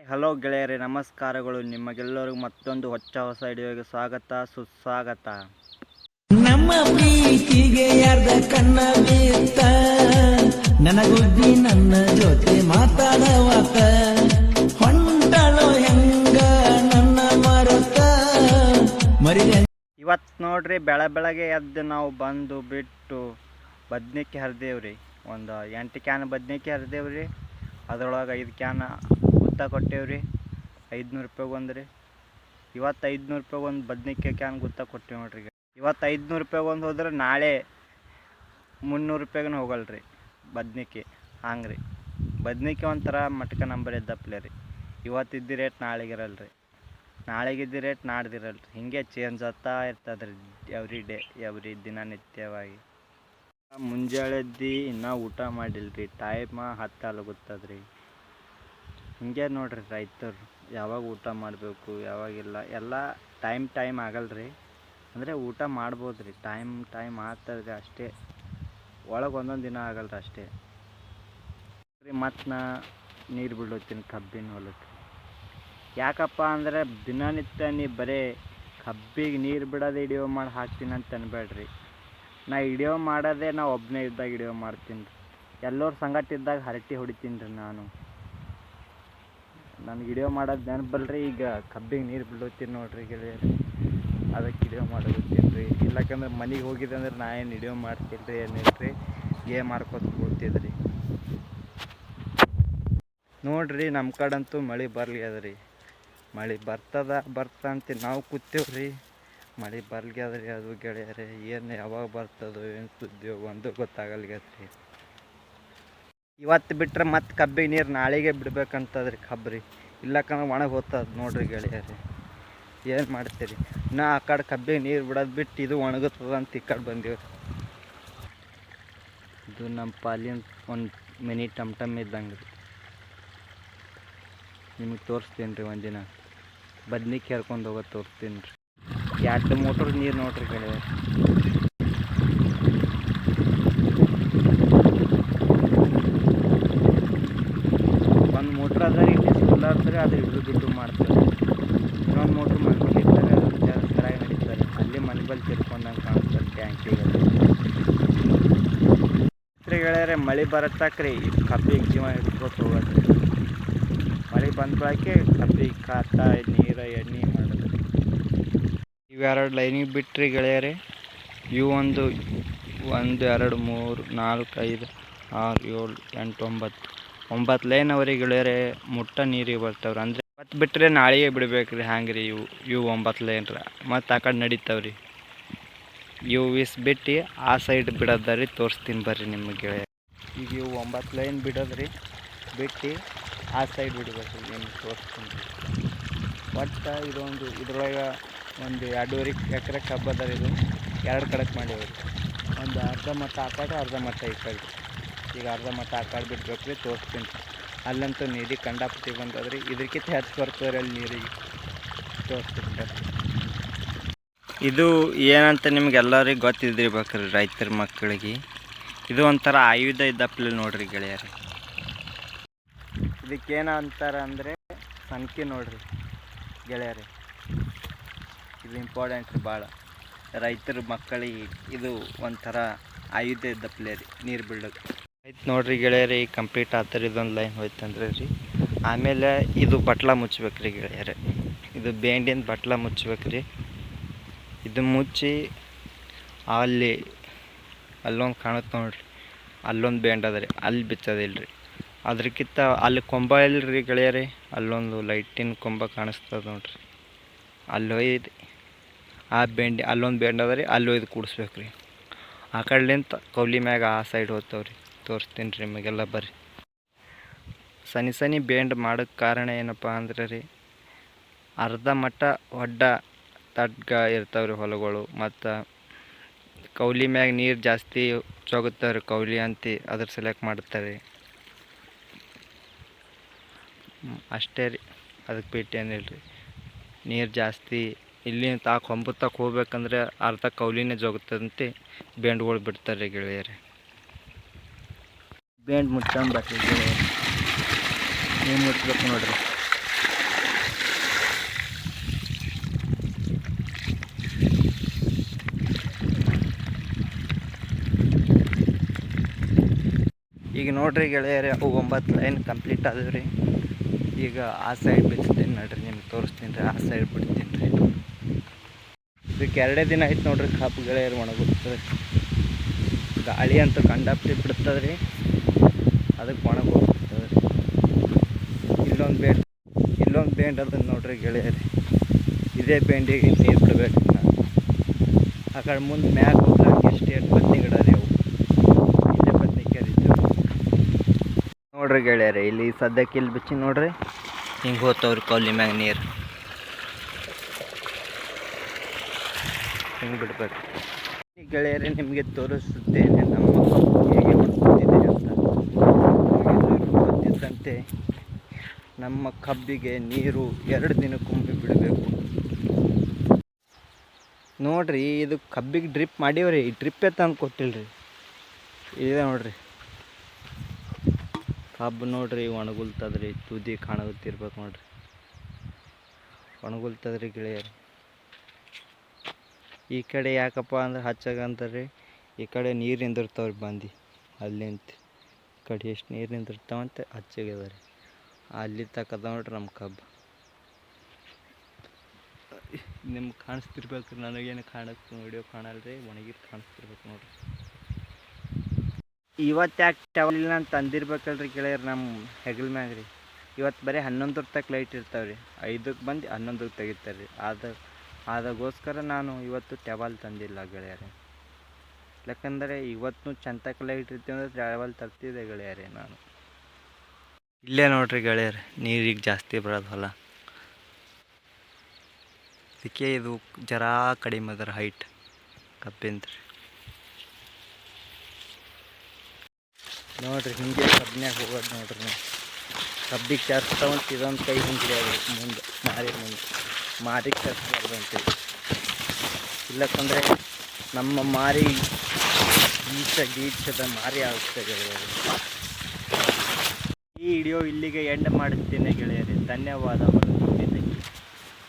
Hello ಗೆಳೆಯರೇ, ನಮಸ್ಕಾರಗಳು. ನಿಮಗೆಲ್ಲರಿಗೂ ಮತ್ತೊಂದು ಹೊಸ ವಿಡಿಯೋಗೆ ಸ್ವಾಗತ ಸುಸ್ವಾಗತ. ನಮ್ಮ ಪ್ರೀತಿಗೆ ಯಾರ್ದ ಕಣ್ಣ ಬೀರ್ತ ನನಗುದ್ದಿ ನನ್ನ ಜೊತೆ ಮಾತಾಡವಾತ ಹೊಂಟಳೋ ಹೆಂಗ ನನ್ನ ಮರತ ಮರಿದ. ಇವತ್ತು ನೋಡ್ರಿ, ಬೆಳಗ್ಗೆ ಎದ್ದು ನಾವು ಬಂದು ಬಿಟ್ಟು ಬದ್ನಿಕಾಯಿ ಹರಿದೇವ್ರಿ. ಒಂದು 8 ಕ್ಯಾನ್ ಬದ್ನಿಕಾಯಿ ಹರಿದೇವ್ರಿ. ಅದ್ರೊಳಗೆ 5 ಕ್ಯಾನ್ ಗುತ್ತ ಕೊಟ್ಟೇವ್ರಿ. 500 ರೂಪಾಯಿಗೆ ಒಂದು ರೀ. ಇವತ್ತು 500 ರೂಪಾಯಿಗೆ ಒಂದು ಬದ್ನಿಕಾಯಿ ಕ್ಯಾನ್ ಗುತ್ತ ಕೊಟ್ಟೇವೆ ನೋಡ್ರಿ. ಇವತ್ತು 500 ರೂಪಾಯಿಗೆ ಒಂದು ಹೋದ್ರೆ ನಾಳೆ 300 ರೂಪಾಯಿಗೂ ಹೋಗಲ್ರಿ ಬದ್ನಿಕಾಯಿ. ಹಂಗೆ ರೀ, ಬದ್ನಿಕಾಯಿ ಒಂಥರ ಮಟ್ಕ ನಂಬರ್ ಇದ್ದಪ್ಲೆ ರೀ. ಇವತ್ತಿದ್ದ ರೇಟ್ ನಾಳೆಗಿರಲ್ರಿ, ನಾಳೆಗಿದ್ದ ರೇಟ್ ನಾಡ್ದಿರಲ್ರಿ. ಹಿಂಗೆ ಚೇಂಜ್ ಆಗ್ತಾ ಇರ್ತದ್ರಿ ಎವ್ರಿ ದಿನನಿತ್ಯವಾಗಿ. ಮುಂಜಾನೆದ್ದು ಇನ್ನೂ ಊಟ ಮಾಡಿಲ್ರಿ, ಟೈಮ್ 10 ಆಗುತ್ತದ್ರಿ. ಹಿಂಗೆ ನೋಡ್ರಿ, ರೈತರು ಯಾವಾಗ ಊಟ ಮಾಡಬೇಕು ಯಾವಾಗಿಲ್ಲ ಎಲ್ಲ ಟೈಮ್ ಆಗಲ್ರಿ. ಅಂದರೆ ಊಟ ಮಾಡ್ಬೋದು ರೀ, ಟೈಮ್ ಆಗ್ತದ್ರಿ ಅಷ್ಟೇ. ಒಳಗೆ ಒಂದೊಂದು ದಿನ ಆಗಲ್ರಿ ಅಷ್ಟೇ ರೀ. ಮತ್ತು ನಾ ನೀರು ಬಿಡೋತೀನಿ ಕಬ್ಬಿನ ಹೊಲಕ್ಕೆ. ಯಾಕಪ್ಪ ಅಂದರೆ ದಿನನಿತ್ಯ ನೀ ಬರೀ ಕಬ್ಬಿಗೆ ನೀರು ಬಿಡೋದು ವಿಡಿಯೋ ಮಾಡಿ ಹಾಕ್ತೀನಿ ಅಂತ ಅನ್ಬೇಡ್ರಿ. ನಾ ವಿಡಿಯೋ ಮಾಡೋದೇ ನಾ ಒಬ್ಬನೇ ಇದ್ದಾಗ ವಿಡಿಯೋ ಮಾಡ್ತೀನಿ ರೀ. ಎಲ್ಲರ ಸಂಗಟ ಇದ್ದಾಗ ಹರಟಿ ಹೊಡಿತೀನಿ ರೀ ನಾನು. ನನಗೆ ವಿಡಿಯೋ ಮಾಡೋದು ನೆನಪಲ್ರಿ. ಈಗ ಕಬ್ಬಿಗೆ ನೀರು ಬಿಡೋತೀನಿ ನೋಡ್ರಿ ಗೆಳೆಯರು, ಅದಕ್ಕೆ ವಿಡಿಯೋ ಮಾಡೋಗುತ್ತೀನಿ ರೀ. ಇಲ್ಲಕಂದ್ರೆ ಮನೆಗೆ ಹೋಗಿದೆ ಅಂದ್ರೆ ನಾ ಏನು ವಿಡಿಯೋ ಮಾಡ್ತೀನಿ ರೀ, ಏನಿಲ್ರಿ, ಗೇಮ್ ಮಾಡ್ಕೊತ ಕೂತಿದ್ರಿ. ನೋಡ್ರಿ, ನಮ್ಮ ಕಡೆಂತೂ ಮಳೆ ಬರ್ಲಿ ಅದ್ರಿ. ಮಳೆ ಬರ್ತಂತ ನಾವು ಕೂತೇವ್ರಿ. ಮಳೆ ಬರ್ಲಿಗ್ಯದ್ರಿ ಅದು ಗೆಳೆಯರೇ. ಏನು ಯಾವಾಗ ಬರ್ತದೋ ಏನು ಸುದ್ದಿಯೋ ಒಂದು ಗೊತ್ತಾಗಲ್ಗತ್ರಿ. ಇವತ್ತು ಬಿಟ್ರೆ ಮತ್ತೆ ಕಬ್ಬಿಗೆ ನೀರು ನಾಳೆಗೆ ಬಿಡ್ಬೇಕಂತದ್ರಿ ಕಬ್ರಿ. ಇಲ್ಲಕಂದ್ರೆ ಒಣಗಿ ಹೋಗ್ತದೆ ನೋಡ್ರಿ ಗೆಳೆಯರೇ. ಏನು ಮಾಡ್ತೀರಿ, ನಾ ಆ ಕಡೆ ಕಬ್ಬಿಗೆ ನೀರು ಬಿಡೋದು ಬಿಟ್ಟು ಇದು ಒಣಗುತ್ತದ ಅಂತ ಈ ಕಡೆ ಬಂದೀವ್ರಿ. ಇದು ನಮ್ಮ ಪಾಲಿನ ಒಂದು ಮಿನಿ ಟಮ್ ಇದ್ದಂಗೆ ರೀ. ನಿಮಗೆ ತೋರಿಸ್ತೀನಿ ರೀ, ಒಂದಿನ ಬದ್ನಿಕಾಯಿ ಕೆರ್ಕೊಂಡು ಹೋಗೋದು ತೋರಿಸ್ತೀನಿ ರೀ. 2 ಮೋಟ್ರ್ ನೀರು ನೋಡ್ರಿ ಗೆಳೆಯರು. ಒಂದು ಮೋಟ್ರ್ ಅದ ರೀ, ಸೋಲಾರ್ದ್ರೆ ಅದು ಹಿಡಿದು ಮಾಡ್ತಾರೆ. ಇನ್ನೊಂದು ಮೋಟ್ರ್ ಮನೆಬಲ್ಲಿ ಇರ್ತಾರೆ, ಅದು ಸರಿಯಾಗಿ ನಡೀತಾರೆ. ಅಲ್ಲಿ ಮನೆಬಲ್ಲಿ ತಿರ್ಕೊಂಡಂಗೆ ಕಾಣಿಸ್ತಾರೆ ಟ್ಯಾಂಕಿಗೆ. ಗೆಳೆಯರೆ, ಮಳೆ ಬರತ್ತಕ್ರಿ ಇದು ಕಬ್ಬಿಗೆ ಜೀವ ಹಿಡ್ಕೊತ ಹೋಗೋದು. ಮಳೆ ಬಂದ ಬಳಕೆ ಕಬ್ಬಿಗೆ ಕಾತ ನೀರು ಎಣ್ಣೆ ಮಾಡೋದು. ಇವೆರಡು ಲೈನಿಗೆ ಬಿಟ್ರಿ ಗೆಳೆಯರೆ. ಇವು 1 2 3 4 5 6 7 8 9 ಲೈನ್ ಅವ್ರಿಗೆ ಗೆಳೆಯರೆ ಮುಟ್ಟ ನೀರಿಗೆ ಬರ್ತಾವ್ರಿ. ಅಂದರೆ ಮತ್ತು ಬಿಟ್ಟರೆ ನಾಳೆಗೆ ಬಿಡ್ಬೇಕು ರೀ. ಹ್ಯಾಂಗೆ ರೀ, ಇವು 9 ಲೈನ್ ರೀ. ಮತ್ತು ಆ ಕಡೆ ನಡೀತಾವ್ರಿ. ಇವು ಬಿಟ್ಟು ಆ ಸೈಡ್ ಬಿಡೋದ ರೀ, ತೋರಿಸ್ತೀನಿ ಬರ್ರಿ ನಿಮಗೆ ಗೆಳೆಯರೆ. ಈಗ ಇವು 9 ಲೈನ್ ಬಿಡೋದ್ರಿ, ಬಿಟ್ಟು ಆ ಸೈಡ್ ಬಿಡ್ಬೇಕು ರೀ, ನಿಮ್ಗೆ ತೋರಿಸ್ತೀನಿ ರೀ. ಒಟ್ಟು ಇದ್ರೊಳಗೆ ಒಂದು 2.5 ಎಕರೆ ಕಬ್ಬು ಅದ ರೀ. ಇದು 2 ಕಡೆಗೆ ಮಾಡೀವಿ. ಒಂದು ಅರ್ಧ ಮಟ್ಟ ಆ ಕಡೆ, ಅರ್ಧ ಮಟ್ಟ ಈ ಕಡೆ. ಈಗ ಅರ್ಧ ಮಟ್ಟ ಆ ಕಡೆ ಬಿಡ್ಬೇಕು ರೀ, ತೋರಿಸ್ತೀನಿ. ಅಲ್ಲಂತೂ ನೀರಿಗೆ ಕಂಡಾಪಟ್ಟಿ ಬಂದದ್ರಿ. ಇದಕ್ಕಿಂತ ಹೆಚ್ಚು ಬರ್ತದೆ ಅಲ್ಲಿ ನೀರಿಗೆ, ತೋರಿಸ್ತೀನಿ ಬರ್ರಿ. ಇದು ಏನಂತ ನಿಮ್ಗೆಲ್ಲರಿಗೆ ಗೊತ್ತಿದ್ದಿರ್ಬೇಕ್ರಿ ರೈತರ ಮಕ್ಕಳಿಗೆ. ಇದು ಒಂಥರ ಆಯುಧ ಇದ್ದಪ್ಲೆ ನೋಡ್ರಿ ಗೆಳೆಯರಿ. ಇದಕ್ಕೇನ ಅಂತಾರೆ ಅಂದರೆ ಸಂಖ್ಯೆ ನೋಡ್ರಿ ಗೆಳೆಯರಿ. ಇದು ಇಂಪಾರ್ಟೆಂಟ್ ರೀ ಭಾಳ ರೈತರ ಮಕ್ಕಳಿಗೆ. ಇದು ಒಂಥರ ಆಯುಧ ಇದ್ದಪ್ಲೆ ರೀ ನೀರು ಬಿಡೋದು. ಆಯ್ತು ನೋಡ್ರಿ ಗೆಳೆಯರಿ, ಕಂಪ್ಲೀಟ್ ಆಗ್ತಾರೆ. ಇದೊಂದು ಲೈನ್ ಹೋಯ್ತಂದ್ರೆ ರೀ, ಆಮೇಲೆ ಇದು ಬಟ್ಲ ಮುಚ್ಬೇಕು ರೀ ಗೆಳೆಯರೆ. ಇದು ಬೇಂಡಿನ ಬಟ್ಲ ಮುಚ್ಬೇಕು ರೀ. ಇದು ಮುಚ್ಚಿ ಅಲ್ಲೊಂದು ಕಾಣುತ್ತೆ ನೋಡ್ರಿ, ಅಲ್ಲೊಂದು ಬೇಂಡ್ ಅದ ರೀ, ಅಲ್ಲಿ ಬಿಚ್ಚೋದಿಲ್ಲ ರೀ. ಅದ್ರಕ್ಕಿಂತ ಅಲ್ಲಿ ಕೊಂಬ ಇಲ್ಲರಿ ಗೆಳೆಯರಿ, ಅಲ್ಲೊಂದು ಲೈಟಿನ ಕೊಂಬ ಕಾಣಿಸ್ತದೆ ನೋಡ್ರಿ, ಅಲ್ಲಿ ಒಯ್ದು ಆ ಅಲ್ಲೊಂದು ಬೇಂಡ್ ಅದ ರೀ, ಅಲ್ಲಿ ಒಯ್ದು ಕೂಡಿಸ್ಬೇಕು ರೀ. ಆ ಕಡೆಲಿಂತ ಕೌಲಿ ಮ್ಯಾಗ ಆ ಸೈಡ್ ಹೋಗ್ತಾವ್ರಿ. ತೋರಿಸ್ತೀನಿ ರೀ ನಿಮಗೆಲ್ಲ ಬರ್ರಿ. ಸನಿ ಬೇಂಡ್ ಮಾಡೋಕ್ಕೆ ಕಾರಣ ಏನಪ್ಪ ಅಂದ್ರೆ ರೀ, ಅರ್ಧ ಮಟ್ಟ ಹೊಡ್ಡ ತಡ್ಗ ಇರ್ತಾವ್ರಿ ಹೊಲಗಳು. ಮತ್ತು ಕೌಲಿ ಮ್ಯಾಗ ನೀರು ಜಾಸ್ತಿ ಚೋಗುತ್ತವ್ರಿ, ಕೌಲಿ ಅಂತ ಅದ್ರ ಸೆಲೆಕ್ಟ್ ಮಾಡ್ತಾರೆ ಅಷ್ಟೇ ರೀ. ಅದಕ್ಕೆ ಬಿಟ್ಟು ಏನಿಲ್ಲ ರೀ. ನೀರು ಜಾಸ್ತಿ ಇಲ್ಲಿ ಆ ಕೊಂಬು ತಕ್ಕ ಹೋಗ್ಬೇಕಂದ್ರೆ ಅರ್ಧ ಕೌಲಿನೇ ಜೋಗುತ್ತದಂತೆ ಬೇಂಡ್ಗಳು ಬಿಡ್ತಾರೆ ಗೆಳೆಯರಿ. ಬೇಂಡ್ ಮುಚ್ಕೊಂಬರ್ರಿ ಗೆಳೆಯರಿ, ನೀವು ಮುಚ್ಬೇಕು ನೋಡ್ರಿ. ನೋಡ್ರಿ ಗೆಳೆಯರೆ, ಅವು 9 ಲೈನ್ ಕಂಪ್ಲೀಟ್ ಆದವು ರೀ. ಈಗ ಆ ಸೈಡ್ ಬಿಡ್ತೀನಿ ನೋಡ್ರಿ, ನಿಮ್ಗೆ ತೋರಿಸ್ತೀನಿ ರೀ. ಆ ಸೈಡ್ ಬಿಡ್ತೀನಿ ರೀ. ಇದಕ್ಕೆ 2 ದಿನ ಆಯ್ತು ನೋಡ್ರಿ ಕಬ್ಬು ಗೆಳೆಯರು ಒಣಗುತ್ತದೆ. ಗಾಳಿ ಅಂತೂ ಕಂಡಾಪಟ್ಟಿ ಬಿಡ್ತದೆ ರೀ, ಅದಕ್ಕೆ ಒಣಗೋಗ್ತದೆ ರೀ. ಇಲ್ಲೊಂದು ಬೇಂಡ್ ಅದನ್ನು ನೋಡ್ರಿ ಗೆಳೆಯರಿ, ಇದೇ ಬೇಂಡಿಗೆ ನೀರು ಬಿಡಬೇಕು. ಆ ಕಡೆ ಮುಂದೆ ಮ್ಯಾಗ ಹೋದ್ರೆ ಎಷ್ಟು ಬದ್ನಿ ಗಿಡ ರೀ ಅವು, ಇಲ್ಲೇ ಬದ್ನಿ ಕೆರಿತೀವಿ ನೋಡ್ರಿ ಗೆಳೆಯರಿ. ಇಲ್ಲಿ ಸದ್ಯಕ್ಕೆ ಇಲ್ಲಿ ಬಿಚ್ಚಿ ನೋಡ್ರಿ, ಹಿಂಗೆ ಹೋಗ್ತಾವ್ರಿ ಕೌಲಿ ಮ್ಯಾಗ ನೀರು, ಹಿಂಗೆ ಬಿಡ್ಬೇಕು. ಈ ಗೆಳೆಯರಿ ನಿಮಗೆ ತೋರಿಸುತ್ತೇನೆ ನಮ್ಮ ಕಬ್ಬು ಹೇಗೆ ಒಣಗುತ್ತಿದೆ ಅಂತ. ಗೊತ್ತಿದ್ದಂತೆ ನಮ್ಮ ಕಬ್ಬಿಗೆ ನೀರು 2 ದಿನಕ್ಕೊಮ್ಮೆ ಬಿಡಬೇಕು ನೋಡ್ರಿ. ಇದು ಕಬ್ಬಿಗೆ ಡ್ರಿಪ್ ಮಾಡೀವ್ರಿ, ಡ್ರಿಪ್ಪೇ ತಂದು ಕೊಟ್ಟಿಲ್ರಿ. ಇದೆ ನೋಡ್ರಿ ಕಬ್ಬು ನೋಡ್ರಿ ಒಣಗುಲ್ತದ್ರಿ, ತುದಿ ಕಾಣಗುತ್ತಿರ್ಬೇಕು ನೋಡ್ರಿ, ಒಣಗುಲ್ತದ್ರಿ ಗೆಳೆಯರಿ. ಈ ಕಡೆ ಯಾಕಪ್ಪ ಅಂದ್ರೆ ಹಚ್ಚಾಗಂತಾರ್ರಿ, ಈ ಕಡೆ ನೀರು ನಿಂದಿರ್ತಾವ್ರಿ ಬಂದು ಅಲ್ಲಿಂತ. ಈ ಕಡೆ ಎಷ್ಟು ನೀರು ನಿಂದಿರ್ತಾವಂತೆ ಹಚ್ಚಾಗ್ಯದ ರೀ, ಅಲ್ಲಿ ತಕ್ಕದ ನೋಡ್ರಿ ನಮ್ಮ ಕಬ್ಬು. ನಿಮ್ಗೆ ಕಾಣಿಸ್ತಿರ್ಬೇಕು, ನನಗೇನು ಕಾಣಿಸ್ತು ವಿಡಿಯೋ ಕಾಣಲ್ರಿ, ಒಣಗಿದ್ದು ಕಾಣಿಸ್ತಿರ್ಬೇಕು ನೋಡ್ರಿ. ಇವತ್ತು ಯಾಕೆ ಟವಲ್ ಇಲ್ಲ ಅಂತ ಅಂದಿರ್ಬೇಕಲ್ರಿ ಗೆಳೆಯರು ನಮ್ಮ ಹೆಗಲ ಮ್ಯಾಗ ರೀ. ಇವತ್ತು ಬರೀ 11 ತಕ್ಕ ಲೈಟ್ ಇರ್ತಾವೆ ರೀ, 5ಕ್ಕೆ ಬಂದು 11ಕ್ಕೆ ತೆಗಿತಾರೆ ರೀ. ಅದಕ್ಕೋಸ್ಕರ ನಾನು ಇವತ್ತು ಟವಲ್ ತಂದಿಲ್ಲ ಗೆಳೆಯರೇ. ಯಾಕಂದರೆ ಇವತ್ತು ಚಂತಕ್ಕೆ ಲೈಟ್ ಇರ್ತೀವಿ ಅಂದರೆ ಟವಲ್ ತರ್ತಿದ್ದೆ ಗೆಳೆಯರೇ ನಾನು. ಇಲ್ಲೇ ನೋಡ್ರಿ ಗೆಳೆಯರೆ, ನೀರಿಗೆ ಜಾಸ್ತಿ ಬರೋದು ಹೊಲ, ಅದಕ್ಕೆ ಇದು ಜರಾ ಕಡಿಮೆ ಅದರ ಹೈಟ್ ಕಬ್ಬಿಂದ ನೋಡ್ರಿ. ಹಿಂಗೆ ಕಬ್ಬಿನಾಗ ಹೋಗೋದು ನೋಡ್ರಿ ನೀವು. ಕಬ್ಬಿಗೆ ಚಾರ್ಸ್ತಾವಂತ ಇದೊಂದು ಕೈ ಹಿಂಗೆ ಮುಂದೆ ಮಾರಿಗೆ ಚಾರ್ಸ್ಬಾರ್ದು ಅಂತೇಳಿ. ಇಲ್ಲಕ್ಕಂದರೆ ನಮ್ಮ ಮಾರಿ ಗೀಚದ ಮಾರಿ ಆಗುತ್ತೆ ಗೆಳೆಯರು. ಈ ವಿಡಿಯೋ ಇಲ್ಲಿಗೆ ಎಂಡ್ ಮಾಡುತ್ತೇನೆ ಗೆಳೆಯರೇ. ಧನ್ಯವಾದಗಳು.